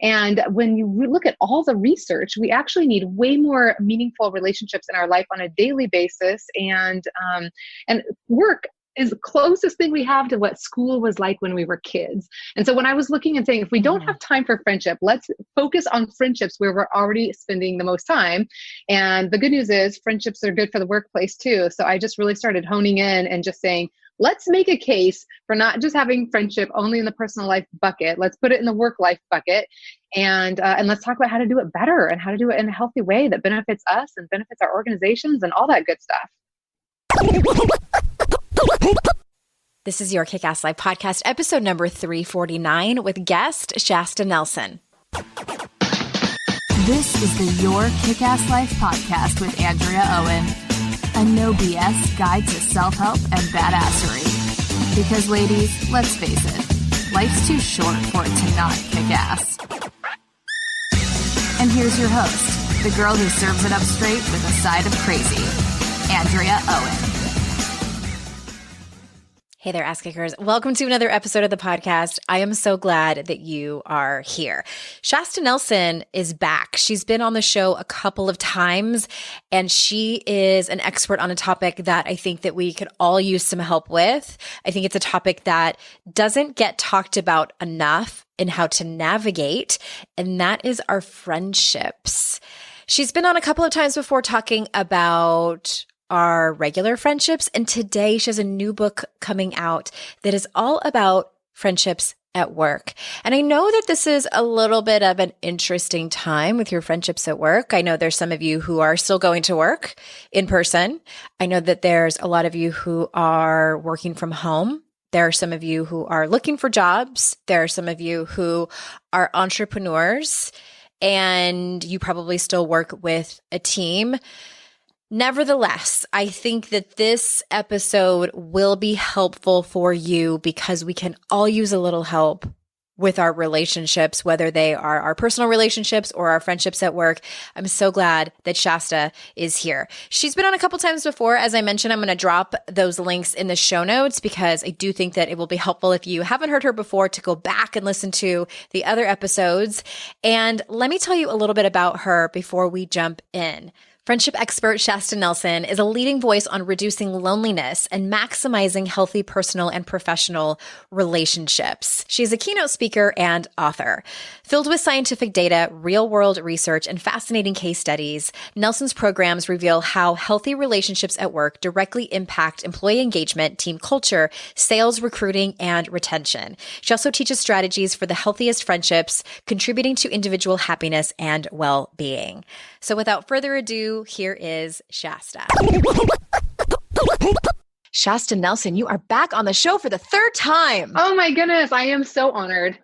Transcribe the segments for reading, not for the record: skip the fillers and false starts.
And when you look at all the research, we actually need way more meaningful relationships in our life on a daily basis. And work is the closest thing we have to what school was like when we were kids. And so when I was looking and saying, if we don't have time for friendship, let's focus on friendships where we're already spending the most time. And the good news is friendships are good for the workplace too. So I just really started honing in and just saying, let's make a case for not just having friendship only in the personal life bucket. Let's put it in the work life bucket. And let's talk about how to do it better and how to do it in a healthy way that benefits us and benefits our organizations and all that good stuff. This is your Kick-Ass Life podcast, episode number 349 with guest Shasta Nelson. This is the Your Kick-Ass Life podcast with Andrea Owen, a no BS guide to self-help and badassery. Because ladies, let's face it, life's too short for it to not kick ass. And here's your host, the girl who serves it up straight with a side of crazy, Andrea Owen. Hey there, ass kickers. Welcome to another episode of the podcast. I am so glad that you are here. Shasta Nelson is back. She's been on the show a couple of times, and she is an expert on a topic that I think that we could all use some help with. I think it's a topic that doesn't get talked about enough in how to navigate, and that is our friendships. She's been on a couple of times before talking about our regular friendships. And today she has a new book coming out that is all about friendships at work. And I know that this is a little bit of an interesting time with your friendships at work. I know there's some of you who are still going to work in person. I know that there's a lot of you who are working from home. There are some of you who are looking for jobs. There are some of you who are entrepreneurs, and you probably still work with a team. Nevertheless, I think that this episode will be helpful for you because we can all use a little help with our relationships, whether they are our personal relationships or our friendships at work. I'm so glad that Shasta is here. She's been on a couple times before. As I mentioned, I'm going to drop those links in the show notes because I do think that it will be helpful if you haven't heard her before to go back and listen to the other episodes. And let me tell you a little bit about her before we jump in. Friendship expert Shasta Nelson is a leading voice on reducing loneliness and maximizing healthy personal and professional relationships. She's a keynote speaker and author. Filled with scientific data, real-world research, and fascinating case studies, Nelson's programs reveal how healthy relationships at work directly impact employee engagement, team culture, sales, recruiting, and retention. She also teaches strategies for the healthiest friendships, contributing to individual happiness and well-being. So without further ado, here is Shasta. Shasta Nelson, you are back on the show for the third time. Oh my goodness, I am so honored.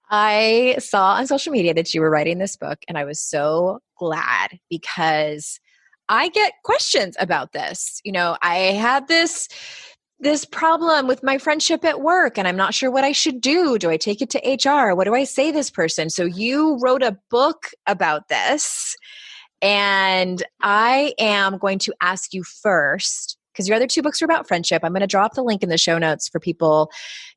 I saw on social media that you were writing this book, and I was so glad because I get questions about this. You know, I had this problem with my friendship at work, and I'm not sure what I should do. Do I take it to HR? What do I say to this person? So you wrote a book about this, and I am going to ask you first, because your other two books are about friendship. I'm going to drop the link in the show notes for people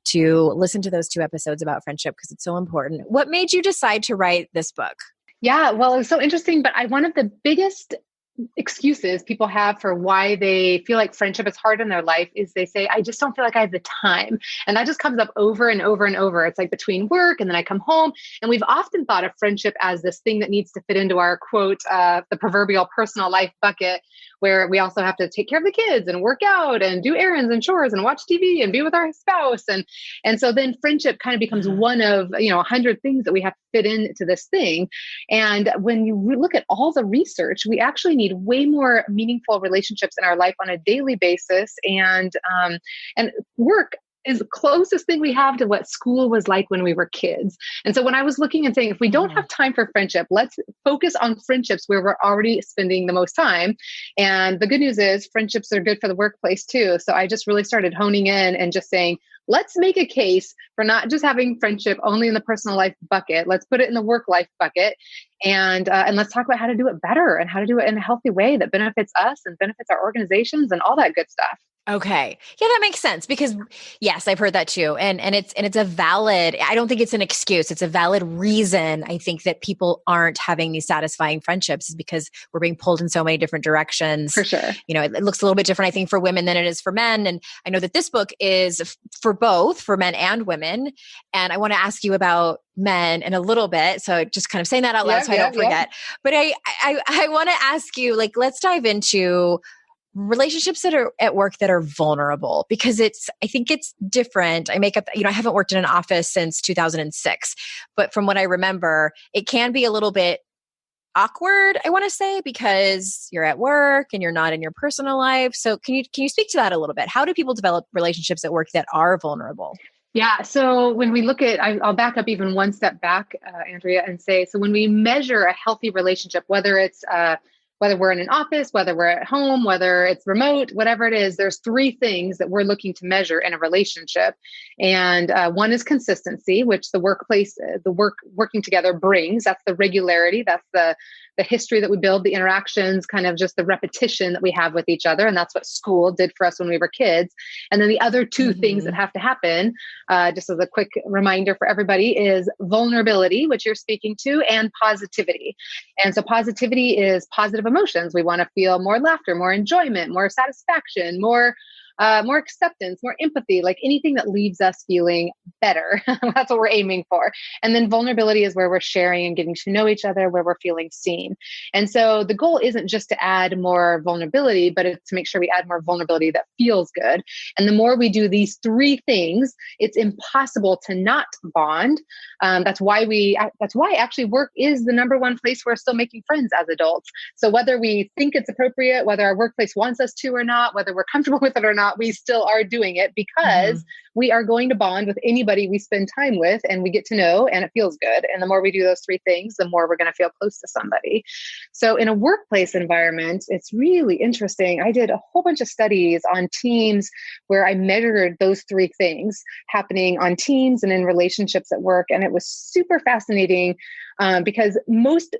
to listen to those two episodes about friendship because it's so important. What made you decide to write this book? Yeah, well, it was so interesting, but one of the biggest excuses people have for why they feel like friendship is hard in their life is they say, I just don't feel like I have the time. And that just comes up over and over and over. It's like between work and then I come home. And we've often thought of friendship as this thing that needs to fit into our quote, the proverbial personal life bucket, where we also have to take care of the kids and work out and do errands and chores and watch TV and be with our spouse. And so then friendship kind of becomes one of, 100 things that we have to fit into this thing. And when you look at all the research, we actually need way more meaningful relationships in our life on a daily basis. And work is the closest thing we have to what school was like when we were kids. And so when I was looking and saying, if we don't have time for friendship, let's focus on friendships where we're already spending the most time. And the good news is friendships are good for the workplace too. So I just really started honing in and just saying, let's make a case for not just having friendship only in the personal life bucket. Let's put it in the work life bucket. And let's talk about how to do it better and how to do it in a healthy way that benefits us and benefits our organizations and all that good stuff. Okay. Yeah, that makes sense because yes, I've heard that too. And it's a valid, I don't think it's an excuse. It's a valid reason I think that people aren't having these satisfying friendships is because we're being pulled in so many different directions. For sure. You know, it looks a little bit different, I think, for women than it is for men. And I know that this book is for both, for men and women. And I want to ask you about men in a little bit. So just kind of saying that out loud so I don't forget. But I want to ask you, like, let's dive into relationships that are at work that are vulnerable because I think it's different. I make up, I haven't worked in an office since 2006, but from what I remember, it can be a little bit awkward, I want to say, because you're at work and you're not in your personal life. So can you speak to that a little bit? How do people develop relationships at work that are vulnerable? Yeah. So when we look at, I'll back up even one step back, Andrea, and say, so when we measure a healthy relationship, whether we're in an office, whether we're at home, whether it's remote, whatever it is, there's three things that we're looking to measure in a relationship. And one is consistency, which the workplace, working together brings. That's the regularity. That's the history that we build, the interactions, kind of just the repetition that we have with each other. And that's what school did for us when we were kids. And then the other two things that have to happen, just as a quick reminder for everybody, is vulnerability, which you're speaking to, and positivity. And so positivity is positive emotions. We want to feel more laughter, more enjoyment, more satisfaction, more acceptance, more empathy, like anything that leaves us feeling better. That's what we're aiming for. And then vulnerability is where we're sharing and getting to know each other, where we're feeling seen. And so the goal isn't just to add more vulnerability, but it's to make sure we add more vulnerability that feels good. And the more we do these three things, it's impossible to not bond. That's why actually work is the number one place we're still making friends as adults. So whether we think it's appropriate, whether our workplace wants us to or not, whether we're comfortable with it or not, we still are doing it because we are going to bond with anybody we spend time with and we get to know and it feels good. And the more we do those three things, the more we're going to feel close to somebody. So in a workplace environment, it's really interesting. I did a whole bunch of studies on teams where I measured those three things happening on teams and in relationships at work. And it was super fascinating because most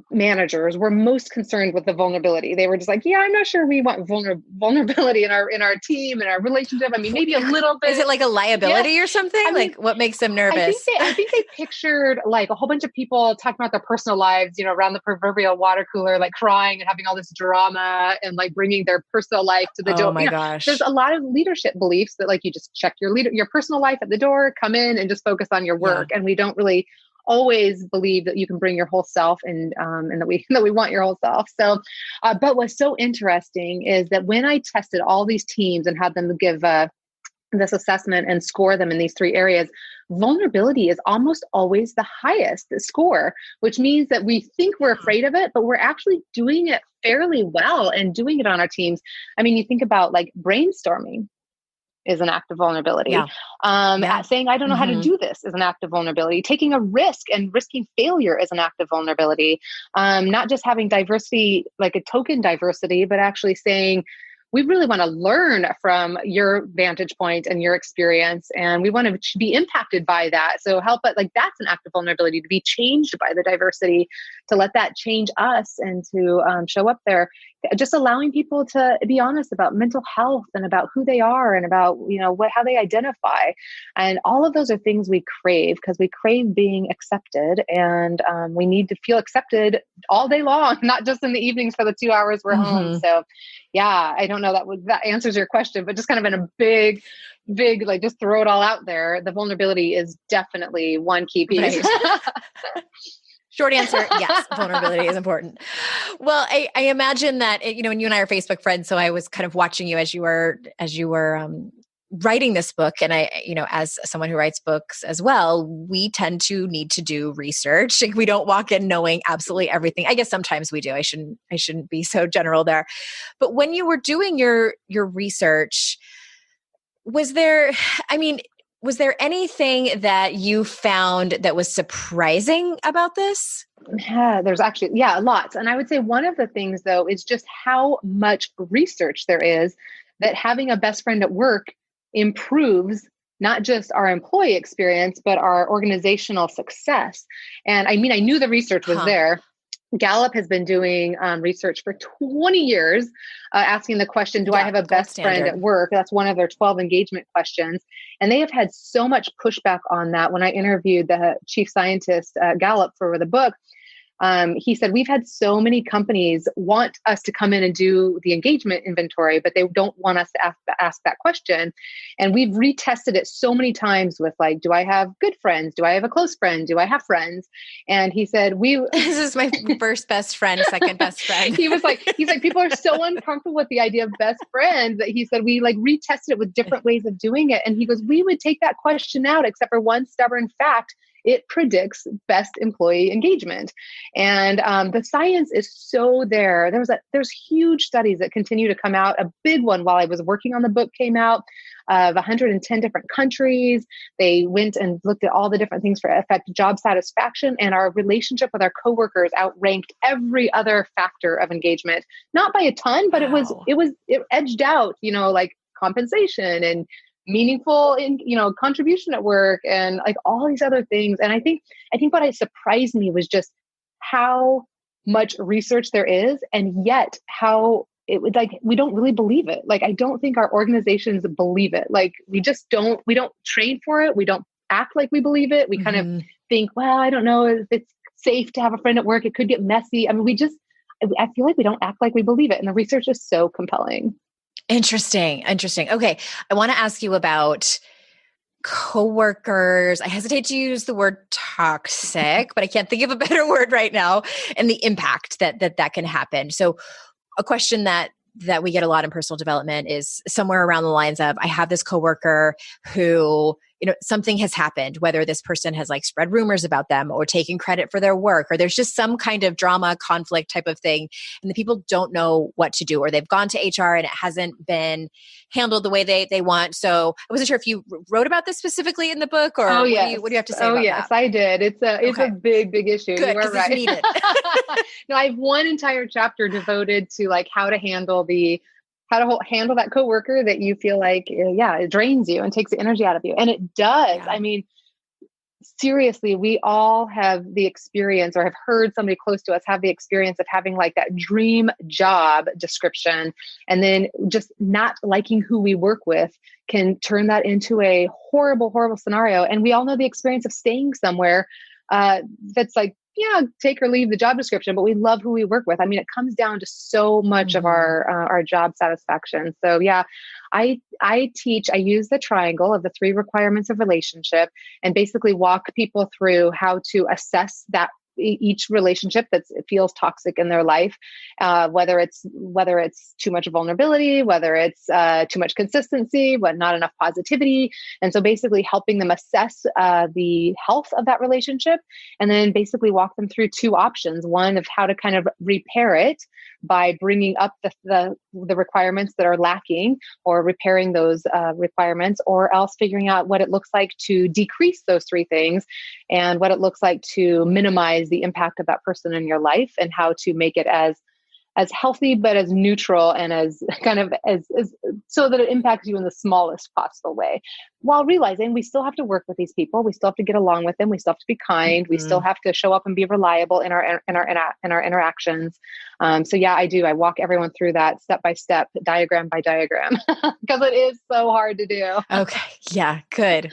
managers were most concerned with the vulnerability. They were just like, yeah, I'm not sure we want vulnerability in our team and our relationship. I mean, maybe a little bit. Is it like a liability or something? I mean, what makes them nervous? I think they pictured like a whole bunch of people talking about their personal lives, around the proverbial water cooler, like crying and having all this drama and like bringing their personal life to the door. Oh my gosh. There's a lot of leadership beliefs that like you just check your personal life at the door, come in and just focus on your work. Yeah. And we don't really always believe that you can bring your whole self and that we want your whole self. So, but what's so interesting is that when I tested all these teams and had them give this assessment and score them in these three areas, vulnerability is almost always the highest score, which means that we think we're afraid of it, but we're actually doing it fairly well and doing it on our teams. I mean, you think about like brainstorming is an act of vulnerability. Yeah. Saying, I don't know how to do this is an act of vulnerability. Taking a risk and risking failure is an act of vulnerability. Not just having diversity, like a token diversity, but actually saying, we really want to learn from your vantage point and your experience, and we want to be impacted by that. So help it, like that's an act of vulnerability, to be changed by the diversity, to let that change us and to show up there. Just allowing people to be honest about mental health and about who they are and about, how they identify. And all of those are things we crave because we crave being accepted, and we need to feel accepted all day long, not just in the evenings for the 2 hours we're home. So yeah, I don't know that answers your question, but just kind of in a big, like just throw it all out there. The vulnerability is definitely one key piece. Right. Short answer, yes, vulnerability is important. Well, I imagine that, and you and I are Facebook friends, so I was kind of watching you as you were writing this book. And I, as someone who writes books as well, we tend to need to do research. We don't walk in knowing absolutely everything. I guess sometimes we do. I shouldn't be so general there. But when you were doing your research, was there anything that you found that was surprising about this? Yeah, there's actually, lots. And I would say one of the things though, is just how much research there is that having a best friend at work improves not just our employee experience, but our organizational success. And I mean, I knew the research was there. Gallup has been doing research for 20 years, asking the question, do I have a best friend at work? That's one of their 12 engagement questions. And they have had so much pushback on that. When I interviewed the chief scientist at Gallup for the book, he said, we've had so many companies want us to come in and do the engagement inventory, but they don't want us to ask that question. And we've retested it so many times with like, do I have good friends? Do I have a close friend? Do I have friends? And he said, this is my first best friend, second best friend. He's like, people are so uncomfortable with the idea of best friends that he said, we like retested it with different ways of doing it. And he goes, we would take that question out, except for one stubborn fact. It predicts best employee engagement. And the science is so there. There's huge studies that continue to come out. A big one while I was working on the book came out of 110 different countries. They went and looked at all the different things for affect job satisfaction, and our relationship with our coworkers outranked every other factor of engagement. Not by a ton, but it edged out, like compensation and meaningful contribution at work and like all these other things. And I think what surprised me was just how much research there is, and yet how it would like, we don't really believe it. Like, I don't think our organizations believe it. Like, we don't train for it. We don't act like we believe it. We kind of think, well, I don't know if it's safe to have a friend at work. It could get messy. I mean, I feel like we don't act like we believe it. And the research is so compelling. Interesting. Okay. I want to ask you about coworkers. I hesitate to use the word toxic, but I can't think of a better word right now, and the impact that can happen. So a question that we get a lot in personal development is somewhere around the lines of, I have this coworker who, something has happened, whether this person has like spread rumors about them or taken credit for their work, or there's just some kind of drama, conflict type of thing. And the people don't know what to do, or they've gone to HR and it hasn't been handled the way they want. So I wasn't sure if you wrote about this specifically in the book, or what do you have to say about that? I did. It's a big issue. Good, you are right. It's needed. No, I have one entire chapter devoted to like how to handle that coworker that you feel like, it drains you and takes the energy out of you. And it does. Yeah. I mean, seriously, we all have the experience, or have heard somebody close to us have the experience of having like that dream job description, and then just not liking who we work with can turn that into a horrible, horrible scenario. And we all know the experience of staying somewhere that's like, take or leave the job description, but we love who we work with. I mean, it comes down to so much of our job satisfaction. So I use the triangle of the 3 requirements of relationship, and basically walk people through how to assess that each relationship that feels toxic in their life, whether it's too much vulnerability, whether it's too much consistency, not enough positivity. And so basically helping them assess the health of that relationship, and then basically walk them through 2 options. One of how to kind of repair it by bringing up the requirements that are lacking, or repairing those requirements, or else figuring out what it looks like to decrease those 3 things, and what it looks like to minimize the impact of that person in your life, and how to make it as healthy, but as neutral, and as kind of as so that it impacts you in the smallest possible way, while realizing we still have to work with these people. We still have to get along with them. We still have to be kind. We still have to show up and be reliable in our interactions. So I do. I walk everyone through that step by step, diagram by diagram, because it is so hard to do. Okay. Yeah. Good.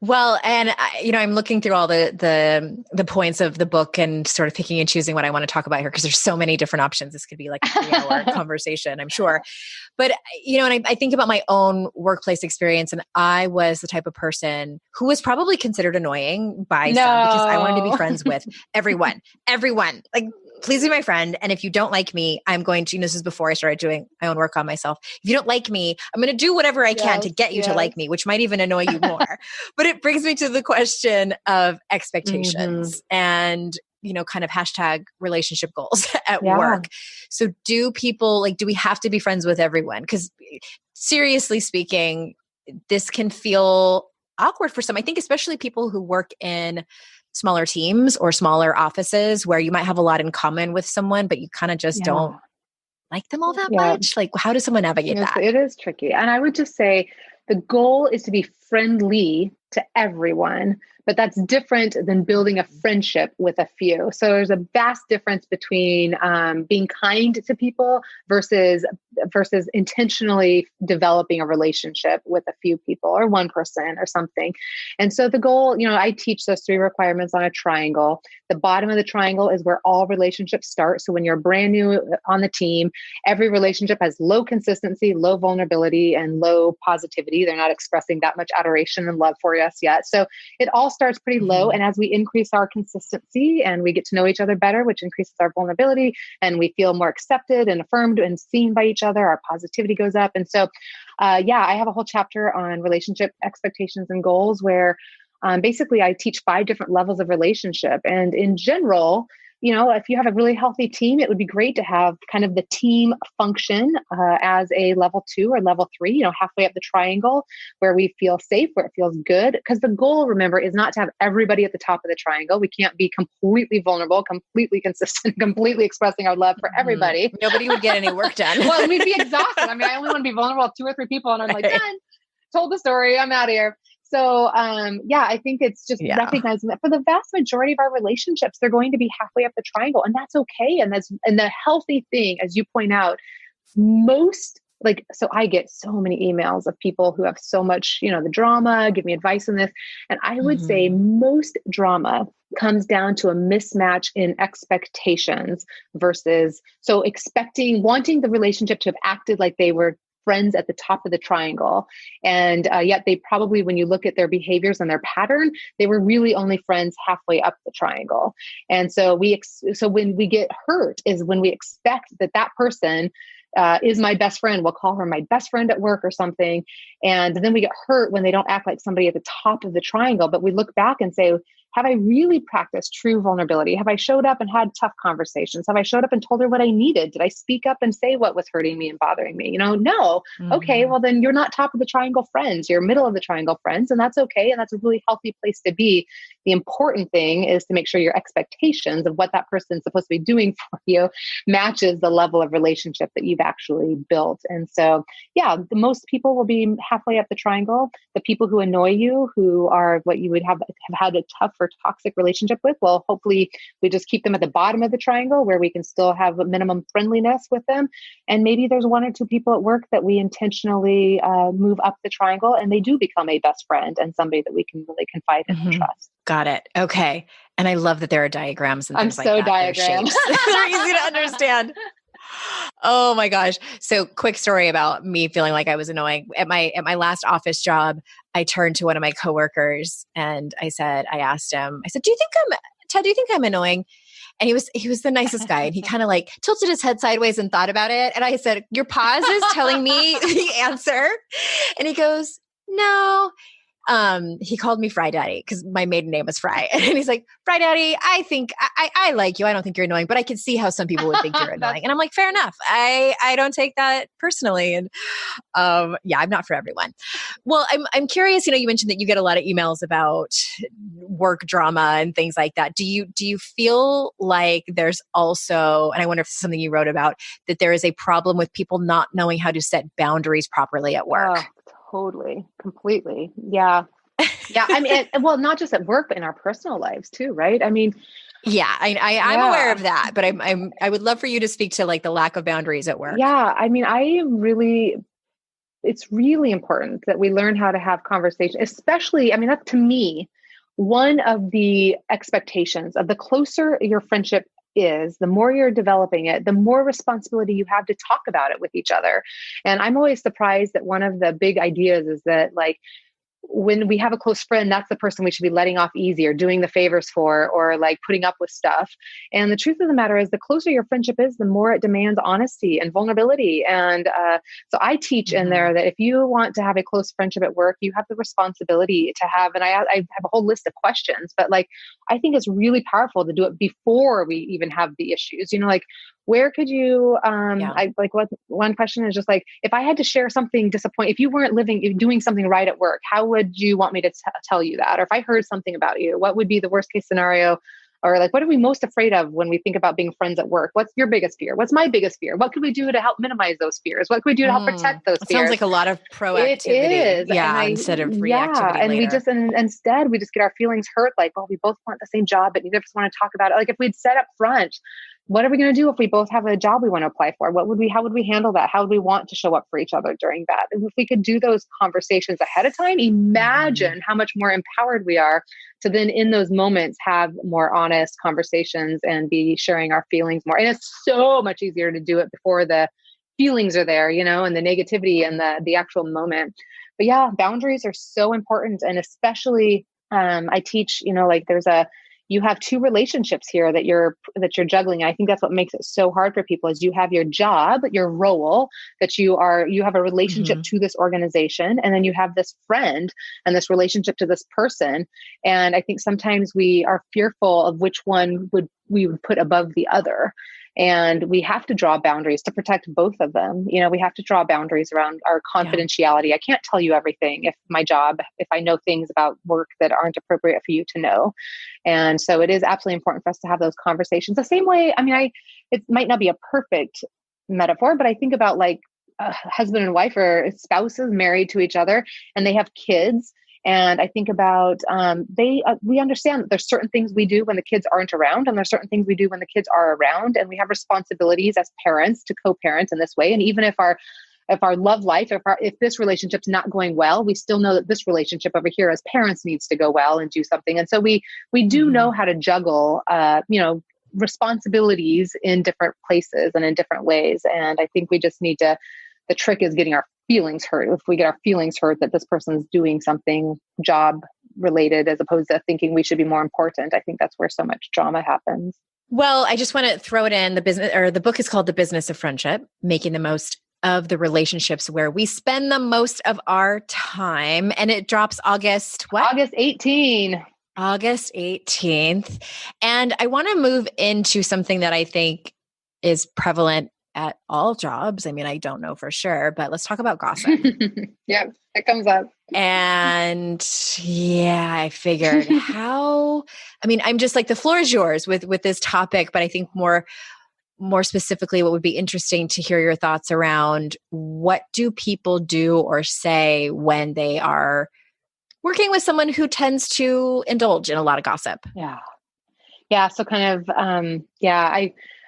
Well, and I'm looking through all the points of the book and sort of picking and choosing what I want to talk about here, because there's so many different options. This could be like a 3-hour conversation, I'm sure. But, and I think about my own workplace experience, and I was the type of person who was probably considered annoying by some, because I wanted to be friends with everyone, like, please be my friend. And if you don't like me, I'm going to, this is before I started doing my own work on myself. If you don't like me, I'm going to do whatever I can to get you to like me, which might even annoy you more. But it brings me to the question of expectations and, kind of hashtag relationship goals at work. So do we have to be friends with everyone? Because seriously speaking, this can feel awkward for some. I think especially people who work in smaller teams or smaller offices, where you might have a lot in common with someone, but you kind of just don't like them all that much. Like, how does someone navigate that? It is tricky. And I would just say the goal is to be friendly to everyone, but that's different than building a friendship with a few. So there's a vast difference between being kind to people versus intentionally developing a relationship with a few people or one person or something. And so the goal, I teach those 3 requirements on a triangle. The bottom of the triangle is where all relationships start. So when you're brand new on the team, every relationship has low consistency, low vulnerability, and low positivity. They're not expressing that much adoration and love for us yet. So it all starts pretty low. And as we increase our consistency and we get to know each other better, which increases our vulnerability, and we feel more accepted and affirmed and seen by each other, our positivity goes up. And so, I have a whole chapter on relationship expectations and goals where basically I teach 5 different levels of relationship. And in general, if you have a really healthy team, it would be great to have kind of the team function as a level 2 or level 3, halfway up the triangle where we feel safe, where it feels good. Because the goal, remember, is not to have everybody at the top of the triangle. We can't be completely vulnerable, completely consistent, completely expressing our love for everybody. Nobody would get any work done. Well, we'd be exhausted. I mean, I only want to be vulnerable with 2 or 3 people and I'm like, done, told the story, I'm out of here. So, I think it's just recognizing that for the vast majority of our relationships, they're going to be halfway up the triangle, and that's okay. And the healthy thing, as you point out, so I get so many emails of people who have so much, the drama, give me advice on this. And I would say most drama comes down to a mismatch in expectations versus, wanting the relationship to have acted like they were friends at the top of the triangle. And yet they probably, when you look at their behaviors and their pattern, they were really only friends halfway up the triangle. And so when we get hurt is when we expect that person is my best friend. We'll call her my best friend at work or something. And then we get hurt when they don't act like somebody at the top of the triangle. But we look back and say, have I really practiced true vulnerability? Have I showed up and had tough conversations? Have I showed up and told her what I needed? Did I speak up and say what was hurting me and bothering me? No. Okay, well then you're not top of the triangle friends. You're middle of the triangle friends, and that's okay. And that's a really healthy place to be. The important thing is to make sure your expectations of what that person's supposed to be doing for you matches the level of relationship that you've actually built. And so, the most people will be halfway up the triangle. The people who annoy you, who are what you would have had a tough or toxic relationship with, well, hopefully we just keep them at the bottom of the triangle where we can still have a minimum friendliness with them. And maybe there's 1 or 2 people at work that we intentionally move up the triangle and they do become a best friend and somebody that we can really confide in and trust. Got it. Okay. And I love that there are diagrams and things like that. I'm so diagram. They're easy to understand. Oh my gosh. So quick story about me feeling like I was annoying. At my last office job, I turned to one of my coworkers and I asked him, Ted, do you think I'm annoying? And he was the nicest guy. And he kind of like tilted his head sideways and thought about it. And I said, your pause is telling me the answer. And he goes, no. He called me Fry Daddy because my maiden name was Fry. And he's like, Fry Daddy, I think I like you. I don't think you're annoying, but I could see how some people would think you're annoying. And I'm like, fair enough. I don't take that personally. And I'm not for everyone. Well, I'm curious, you mentioned that you get a lot of emails about work drama and things like that. Do you feel like there's also, and I wonder if this is something you wrote about, that there is a problem with people not knowing how to set boundaries properly at work? Oh. Totally. Completely. Yeah. Yeah. I mean, well, not just at work, but in our personal lives too, right? I mean, I'm aware of that, but I would love for you to speak to like the lack of boundaries at work. Yeah. I mean, it's really important that we learn how to have conversation, especially, I mean, that's to me, one of the expectations of the closer your friendship is, the more you're developing it, the more responsibility you have to talk about it with each other. And I'm always surprised that one of the big ideas is that like, when we have a close friend, that's the person we should be letting off easy or doing the favors for, or like putting up with stuff. And the truth of the matter is the closer your friendship is, the more it demands honesty and vulnerability. And so I teach in there that if you want to have a close friendship at work, you have the responsibility to have, and I have a whole list of questions, but like, I think it's really powerful to do it before we even have the issues, like, where could you, one question is just like, if I had to share something disappointing, if you weren't doing something right at work, how would you want me to tell you that? Or if I heard something about you, what would be the worst case scenario Or like, what are we most afraid of when we think about being friends at work? What's your biggest fear? What's my biggest fear? What could we do to help minimize those fears? What could we do to help protect those It fears? sounds like a lot of It proactivity. is. Yeah. Instead of reactivity And later. we just, and instead we just get our feelings hurt. Like, well, we both want the same job, but neither of us want to talk about it. Like if we'd said up front, what are we going to do if we both have a job we want to apply for? How would we handle that? How would we want to show up for each other during that? And if we could do those conversations ahead of time, imagine how much more empowered we are to then in those moments have more honest conversations and be sharing our feelings more. And it's so much easier to do it before the feelings are there, and the negativity and the actual moment. But yeah, boundaries are so important. And especially, I teach, like you have two relationships here that you're juggling. And I think that's what makes it so hard for people is you have your job, your role that you have a relationship to this organization. And then you have this friend and this relationship to this person. And I think sometimes we are fearful of which one we would put above the other. And we have to draw boundaries to protect both of them. We have to draw boundaries around our confidentiality. Yeah. I can't tell you everything if I know things about work that aren't appropriate for you to know. And so it is absolutely important for us to have those conversations. The same way, it might not be a perfect metaphor, but I think about like a husband and wife or spouses married to each other and they have kids. And I think about we understand that there's certain things we do when the kids aren't around, and there's certain things we do when the kids are around, and we have responsibilities as parents to co-parent in this way. And even if our love life, if this relationship's not going well, we still know that this relationship over here as parents needs to go well and do something. And so we do know how to juggle, responsibilities in different places and in different ways. And I think we just need to. The trick is getting our feelings hurt. If we get our feelings hurt that this person's doing something job related as opposed to thinking we should be more important, I think that's where so much drama happens. Well, I just want to throw it in the book is called The Business of Friendship, making the most of the relationships where we spend the most of our time. And it drops August 18th. August 18th. And I want to move into something that I think is prevalent at all jobs. I don't know for sure, but let's talk about gossip. Yeah, it comes up. And yeah, I figured I'm just like, the floor is yours with this topic, but I think more specifically, what would be interesting to hear your thoughts around what do people do or say when they are working with someone who tends to indulge in a lot of gossip? Yeah. Yeah. So kind of,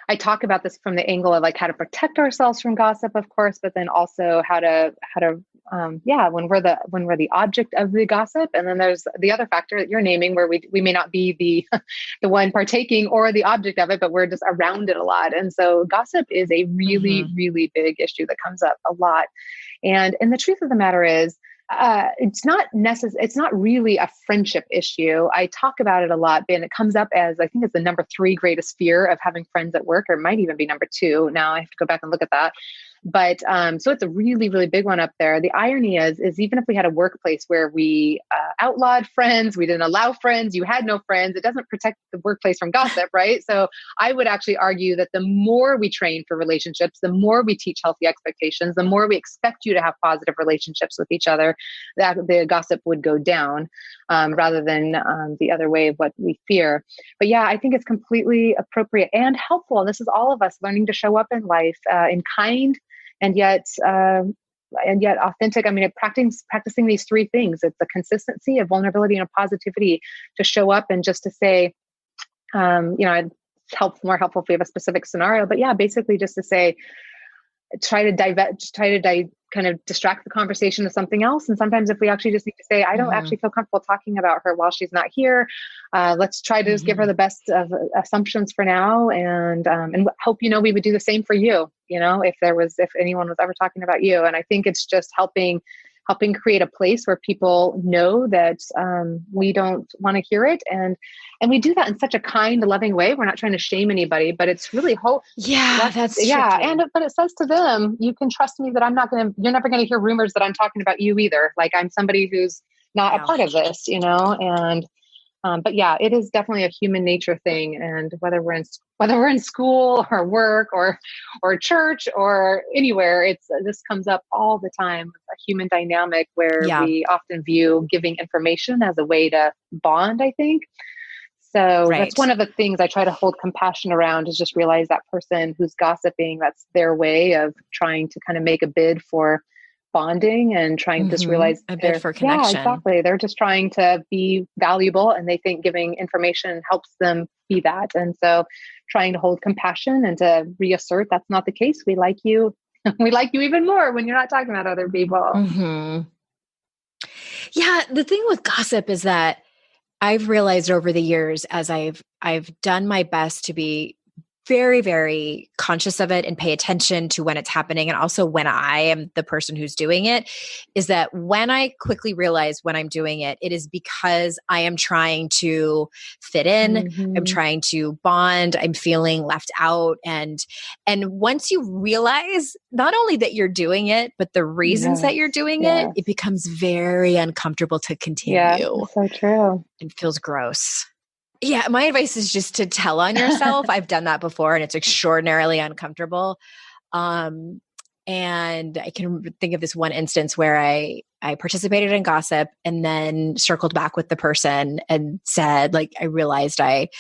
I talk about this from the angle of like how to protect ourselves from gossip, of course, but then also how to when we're the object of the gossip. And then there's the other factor that you're naming where we may not be the one partaking or the object of it, but we're just around it a lot. And so gossip is a really, really big issue that comes up a lot. And the truth of the matter is, it's not really a friendship issue. I talk about it a lot, and it comes up as, I think it's the number 3 greatest fear of having friends at work, or it might even be number 2. Now I have to go back and look at that. But so it's a really, really big one up there. The irony is even if we had a workplace where we outlawed friends, we didn't allow friends, you had no friends, it doesn't protect the workplace from gossip, right? So I would actually argue that the more we train for relationships, the more we teach healthy expectations, the more we expect you to have positive relationships with each other, that the gossip would go down rather than the other way of what we fear. But yeah, I think it's completely appropriate and helpful. And this is all of us learning to show up in life in kind and yet authentic. Practicing these 3 things. It's the consistency, of vulnerability, and a positivity to show up and just to say, it's more helpful if we have a specific scenario. But yeah, basically just to say, kind of distract the conversation to something else. And sometimes if we actually just need to say, I don't actually feel comfortable talking about her while she's not here. Let's try to just give her the best of assumptions for now. And hope, we would do the same for you, if anyone was ever talking about you. And I think it's just helping create a place where people know that we don't want to hear it. And we do that in such a kind, loving way. We're not trying to shame anybody, but it's really that's tricky. But it says to them, you can trust me that you're never going to hear rumors that I'm talking about you either. Like I'm somebody who's not a part of this, and but yeah, it is definitely a human nature thing. And whether we're in school or work or church or anywhere, this comes up all the time. A human dynamic where we often view giving information as a way to bond, I think. So Right. that's one of the things I try to hold compassion around, is just realize that person who's gossiping, that's their way of trying to kind of make a bid for bonding, and trying to just realize A bid for yeah, connection. exactly. They're just trying to be valuable, and they think giving information helps them be that. And so trying to hold compassion and to reassert that's not the case. We like you. We like you even more when you're not talking about other people. Yeah. The thing with gossip is that I've realized over the years, as I've done my best to be very, very conscious of it and pay attention to when it's happening, and also when I am the person who's doing it, is that when I quickly realize when I'm doing it, it is because I am trying to fit in, I'm trying to bond, I'm feeling left out. And once you realize not only that you're doing it, but the reasons that you're doing it, it becomes very uncomfortable to continue. Yeah, so true. It feels gross. Yeah, my advice is just to tell on yourself. I've done that before, and it's extraordinarily uncomfortable. And I can think of this one instance where I participated in gossip and then circled back with the person and said, like, I realized I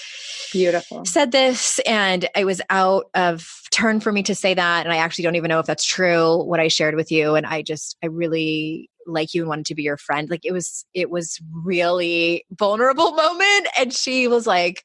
said this and I was out of turn for me to say that. And I actually don't even know if that's true, what I shared with you. And I really like you and wanted to be your friend. Like, it was really vulnerable moment. And she was like,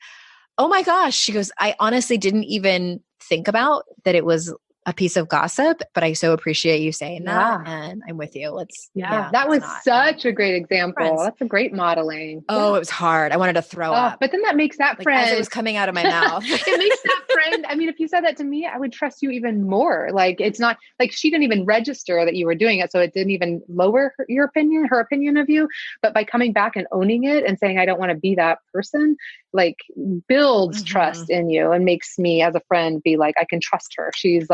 oh my gosh. She goes, I honestly didn't even think about that it was a piece of gossip, but I so appreciate you saying that, and I'm with you. That was such a great example. Friends. That's a great modeling. Oh, it was hard. I wanted to throw up. But then that makes that friend, as it was coming out of my mouth. It makes that friend. I mean, if you said that to me, I would trust you even more. Like, it's not like she didn't even register that you were doing it. So it didn't even lower her opinion of you. But by coming back and owning it and saying, I don't want to be that person, like, builds trust in you and makes me as a friend be like, I can trust her. She's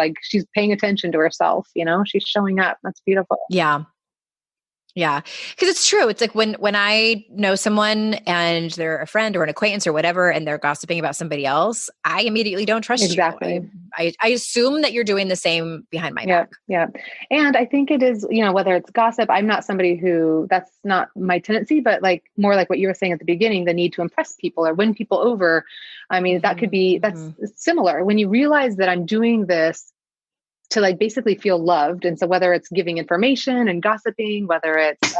paying attention to herself, she's showing up. That's beautiful. Yeah. Yeah. Cause it's true. It's like when I know someone and they're a friend or an acquaintance or whatever, and they're gossiping about somebody else, I immediately don't trust you. I assume that you're doing the same behind my back. Yeah. And I think it is, whether it's gossip, I'm not somebody who, that's not my tendency, but like more like what you were saying at the beginning, the need to impress people or win people over. I mean, that could be, that's similar. When you realize that I'm doing this to like basically feel loved. And so whether it's giving information and gossiping, whether it's,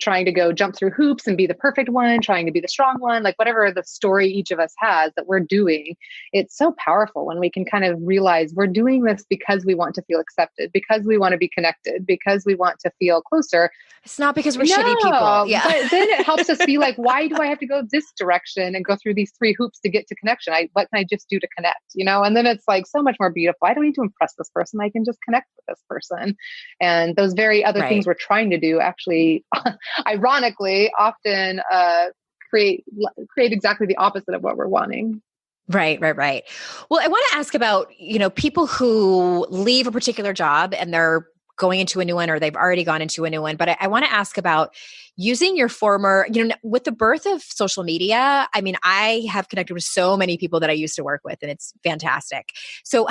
trying to go jump through hoops and be the perfect one, trying to be the strong one, like whatever the story each of us has that we're doing, it's so powerful when we can kind of realize we're doing this because we want to feel accepted, because we want to be connected, because we want to feel closer. It's not because we're shitty people. Yeah. But then it helps us be like, why do I have to go this direction and go through these 3 hoops to get to connection? What can I just do to connect, And then it's like so much more beautiful. I don't need to impress this person. I can just connect with this person. And those very other things we're trying to do actually, ironically, often create exactly the opposite of what we're wanting. Right. Well, I want to ask about, people who leave a particular job and they're going into a new one, or they've already gone into a new one. But I want to ask about using your former, with the birth of social media. I mean, I have connected with so many people that I used to work with, and it's fantastic. So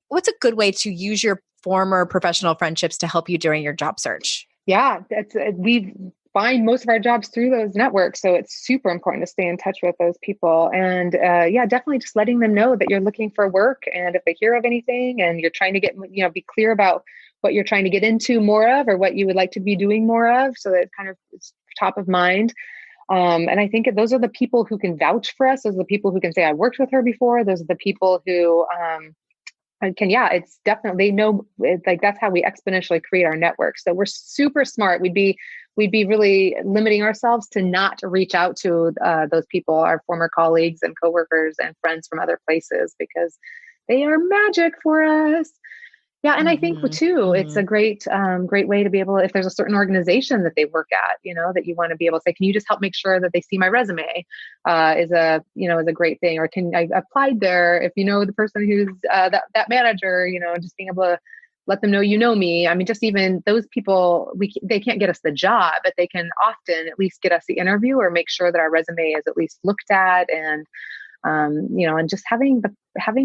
what's a good way to use your former professional friendships to help you during your job search? Yeah, we find most of our jobs through those networks. So it's super important to stay in touch with those people. And definitely just letting them know that you're looking for work. And if they hear of anything and you're trying to get, be clear about what you're trying to get into more of, or what you would like to be doing more of, so that it kind of is top of mind. And I think those are the people who can vouch for us. Those are the people who can say, I worked with her before. Those are the people who, it's definitely, they know, like, that's how we exponentially create our network. So we're super smart. We'd be really limiting ourselves to not reach out to those people, our former colleagues and coworkers and friends from other places, because they are magic for us. Yeah. And I think too, it's a great way to be able, if there's a certain organization that they work at, that you want to be able to say, can you just help make sure that they see my resume, is a great thing. Or I applied there, if the person who's that manager, just being able to let them know, me. I mean, just even those people, they can't get us the job, but they can often at least get us the interview, or make sure that our resume is at least looked at. And and just having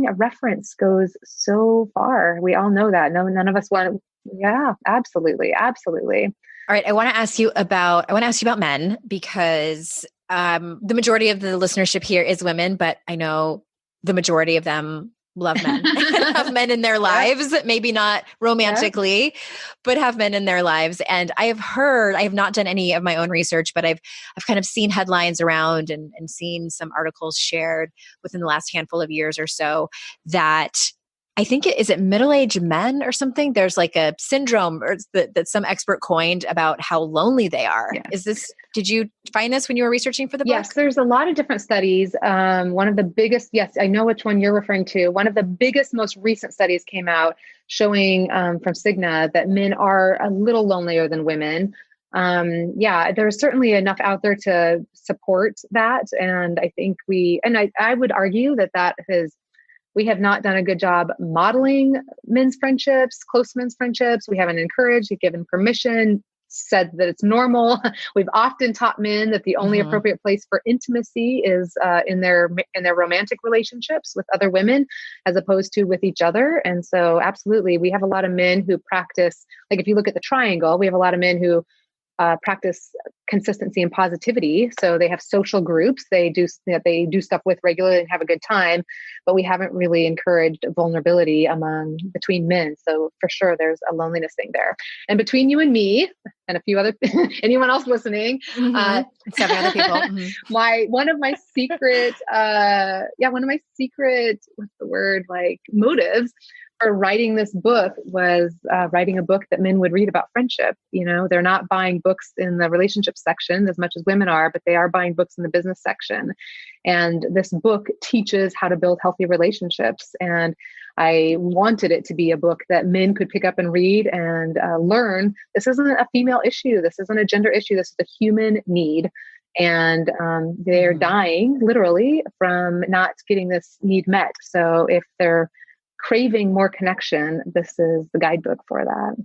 a reference goes so far. We all know that. No, none of us want. Yeah, absolutely. All right. I want to ask you about men, because the majority of the listenership here is women, but I know the majority of them love men and have men in their lives, maybe not romantically, but have men in their lives. And I have not done any of my own research, but I've kind of seen headlines around and seen some articles shared within the last handful of years or so that I think is it middle-aged men or something? There's like a syndrome that some expert coined about how lonely they are. Yes. Did you find this when you were researching for the book? Yes, there's a lot of different studies. One of the biggest, yes, I know which one you're referring to. One of the biggest, most recent studies came out showing from Cigna that men are a little lonelier than women. There's certainly enough out there to support that. And I think I would argue that we have not done a good job modeling men's friendships, close men's friendships. We haven't encouraged, given permission, said that it's normal. We've often taught men that the only appropriate place for intimacy is in their romantic relationships with other women, as opposed to with each other. And so, absolutely, we have a lot of men who practice. Like if you look at the triangle, we have a lot of men who practice consistency and positivity. So they have social groups they do stuff with regularly and have a good time, but we haven't really encouraged vulnerability between men. So for sure, there's a loneliness thing there. And between you and me and a few other, anyone else listening, 7 other people. one of my secret, what's the word, like motives for writing this book was writing a book that men would read about friendship. You know, they're not buying books in the relationship section as much as women are, but they are buying books in the business section. And this book teaches how to build healthy relationships. And I wanted it to be a book that men could pick up and read and learn. This isn't a female issue. This isn't a gender issue. This is a human need. And they're dying literally from not getting this need met. So if they're craving more connection, this is the guidebook for that.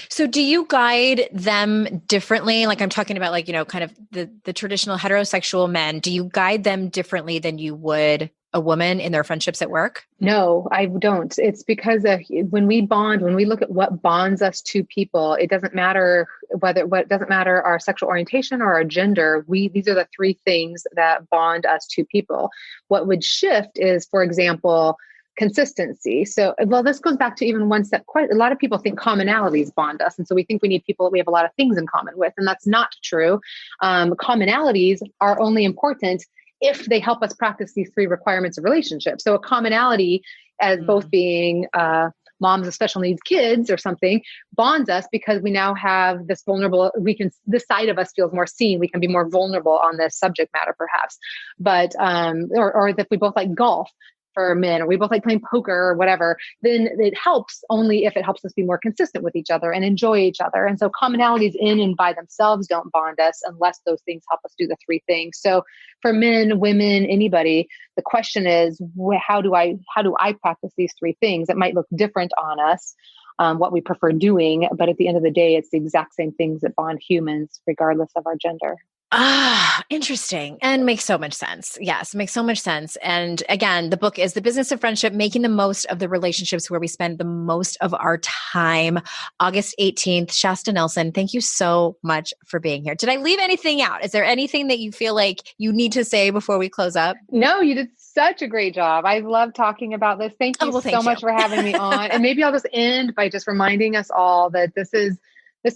So do you guide them differently? Like I'm talking about like, kind of the traditional heterosexual men. Do you guide them differently than you would a woman in their friendships at work? No, I don't. It's because when we look at what bonds us to people, it doesn't matter our sexual orientation or our gender. These are the three things that bond us to people. What would shift is, for example, consistency. So, this goes back to even one step. Quite a lot of people think commonalities bond us. And so we think we need people that we have a lot of things in common with. And that's not true. Commonalities are only important if they help us practice these three requirements of relationships. So a commonality as both being moms of special needs kids or something bonds us because we now have this this side of us feels more seen. We can be more vulnerable on this subject matter perhaps. But, or if we both like golf, for men, or we both like playing poker or whatever, then it helps only if it helps us be more consistent with each other and enjoy each other. And so commonalities in and by themselves don't bond us unless those things help us do the three things. So for men, women, anybody, the question is, how do I practice these three things? It might look different on us, what we prefer doing, but at the end of the day, it's the exact same things that bond humans regardless of our gender. Interesting. And makes so much sense. Yes, makes so much sense. And again, the book is The Business of Friendship, Making the Most of the Relationships Where We Spend the Most of Our Time. August 18th, Shasta Nelson, thank you so much for being here. Did I leave anything out? Is there anything that you feel like you need to say before we close up? No, you did such a great job. I love talking about this. Thank you so much for having me on. And maybe I'll just end by just reminding us all that this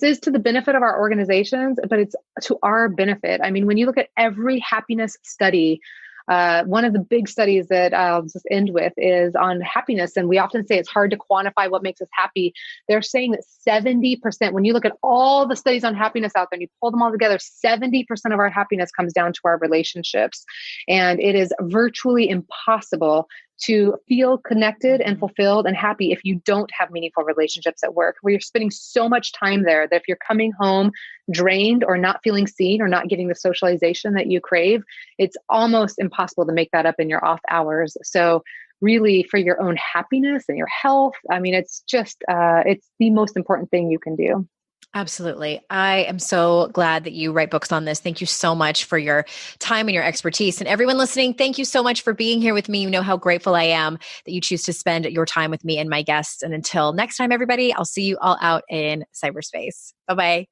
is to the benefit of our organizations, but it's to our benefit. I mean, when you look at every happiness study, one of the big studies that I'll just end with is on happiness. And we often say it's hard to quantify what makes us happy. They're saying that 70%, when you look at all the studies on happiness out there and you pull them all together, 70% of our happiness comes down to our relationships. And it is virtually impossible to feel connected and fulfilled and happy if you don't have meaningful relationships at work, where you're spending so much time there that if you're coming home drained or not feeling seen or not getting the socialization that you crave, it's almost impossible to make that up in your off hours. So really, for your own happiness and your health, I mean, it's just, it's the most important thing you can do. Absolutely. I am so glad that you write books on this. Thank you so much for your time and your expertise. And everyone listening, thank you so much for being here with me. You know how grateful I am that you choose to spend your time with me and my guests. And until next time, everybody, I'll see you all out in cyberspace. Bye-bye.